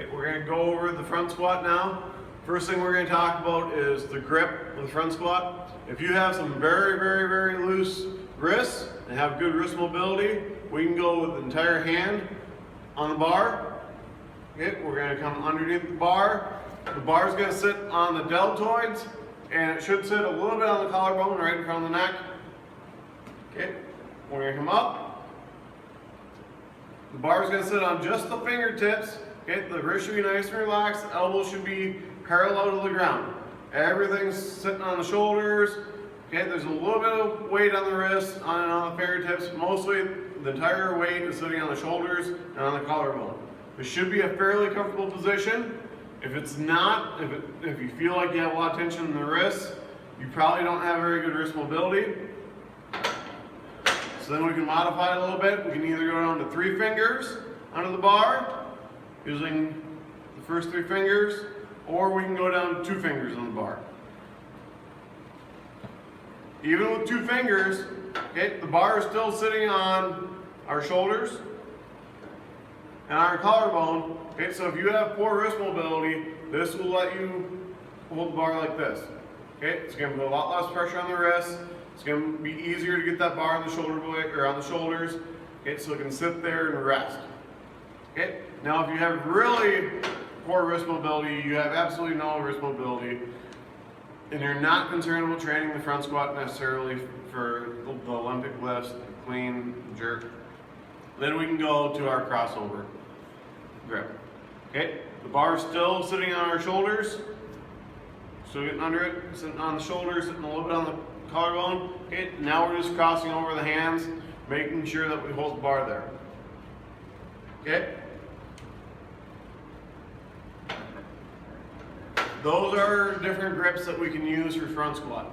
Okay, we're going to go over the front squat now. First thing we're going to talk about is the grip of the front squat. If you have some very loose wrists and have good wrist mobility, we can go with the entire hand on the bar. Okay, we're going to come underneath the bar. The bar is going to sit on the deltoids, and it should sit a little bit on the collarbone right in front of the neck. Okay, we're going to come up. The bar is going to sit on just the fingertips. Okay, the wrist should be nice and relaxed. The elbows should be parallel to the ground. Everything's sitting on the shoulders. Okay, there's a little bit of weight on the wrists and on the fingertips. Mostly the entire weight is sitting on the shoulders and on the collarbone. This should be a fairly comfortable position. If it's not, if you feel like you have a lot of tension in the wrists, you probably don't have very good wrist mobility. So then we can modify it a little bit. We can either go down to 3 fingers under the bar, using the first 3 fingers, or we can go down to 2 fingers on the bar. Even with 2 fingers, okay, the bar is still sitting on our shoulders and our collarbone. Okay, so if you have poor wrist mobility, this will let you hold the bar like this. Okay, it's going to put a lot less pressure on the wrist. It's going to be easier to get that bar on the shoulder blade or on the shoulders. Okay, so it can sit there and rest. Okay, now if you have really poor wrist mobility, you have absolutely no wrist mobility, and you're not concerned about training the front squat necessarily for the Olympic lifts, the clean, jerk, then we can go to our crossover grip. Okay, the bar is still sitting on our shoulders, still getting under it, sitting on the shoulders, sitting a little bit on the collarbone. Okay, now we're just crossing over the hands, making sure that we hold the bar there. Okay? Those are different grips that we can use for front squat.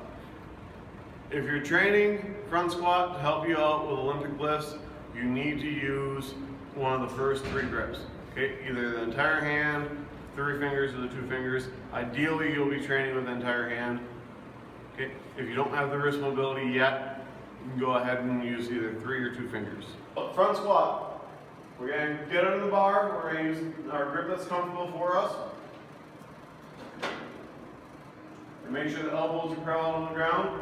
If you're training front squat to help you out with Olympic lifts, you need to use one of the first 3 grips. Okay, either the entire hand, 3 fingers, or the 2 fingers. Ideally, you'll be training with the entire hand. Okay, if you don't have the wrist mobility yet, you can go ahead and use either 3 or 2 fingers. Front squat, we're going to get under the bar. We're going to use our grip that's comfortable for us. And make sure the elbows are parallel to the ground.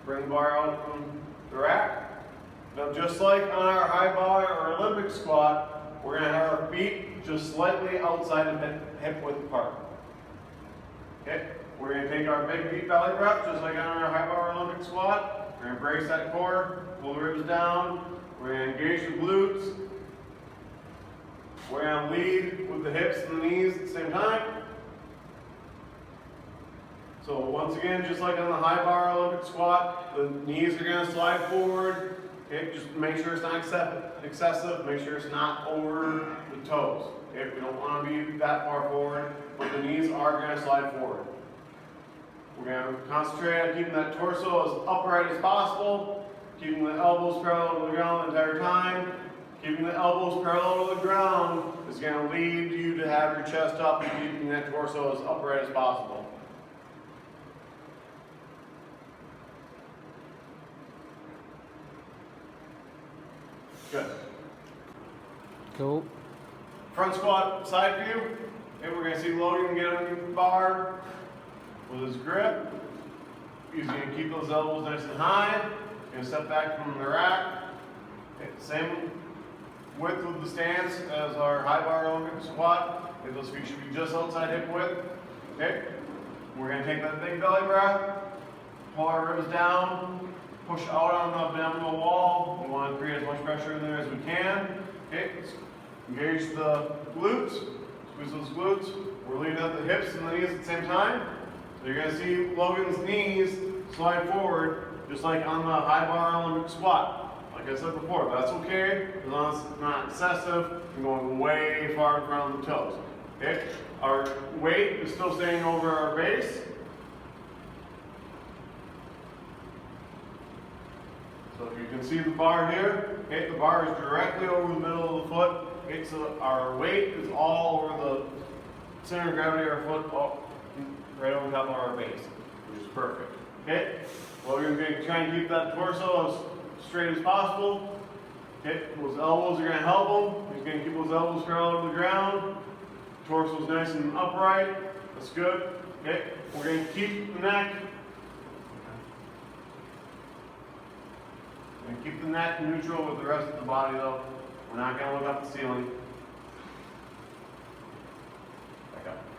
Bring the bar out from the rack. Now, just like on our high bar or Olympic squat, we're going to have our feet just slightly outside of hip width apart. Okay, we're going to take our big deep belly breath, just like on our high bar or Olympic squat. We're going to brace that core, pull the ribs down. We're going to engage the glutes. We're going to lead with the hips and the knees at the same time. So once again, just like on the high bar Olympic squat, the knees are going to slide forward. Okay, just make sure it's not excessive. Make sure it's not over the toes. Okay, we don't want to be that far forward, but the knees are going to slide forward. We're going to concentrate on keeping that torso as upright as possible, keeping the elbows parallel to the ground the entire time. Keeping the elbows parallel to the ground is going to lead you to have your chest up and keeping that torso as upright as possible. Good. Cool. Front squat side view. Okay, we're going to see Logan get underneath the bar with his grip. He's going to keep those elbows nice and high. Going to step back from the rack. Okay, same width with the stance as our high bar Olympic squat. Okay, those feet should be just outside hip width. Okay, we're going to take that big belly breath, pull our ribs down, push out on the abdominal wall. We want to create as much pressure in there as we can. Okay, engage the glutes, squeeze those glutes. We're leading up the hips and the knees at the same time. So you're going to see Logan's knees slide forward, just like on the high bar Olympic squat. Like I said before, that's okay as long as it's not excessive and going way far in front of the toes. Okay, our weight is still staying over our base. So if you can see the bar here, okay, the bar is directly over the middle of the foot. Okay, so our weight is all over the center of gravity of our foot, right over top of our base, which is perfect. Okay, well, we're going to try and keep that torso as straight as possible. Okay, those elbows are gonna help him. He's gonna keep those elbows curled to the ground. Torso's nice and upright. That's good. Okay, we're gonna keep the neck. We're gonna keep the neck neutral with the rest of the body though. We're not gonna look up the ceiling. Back up.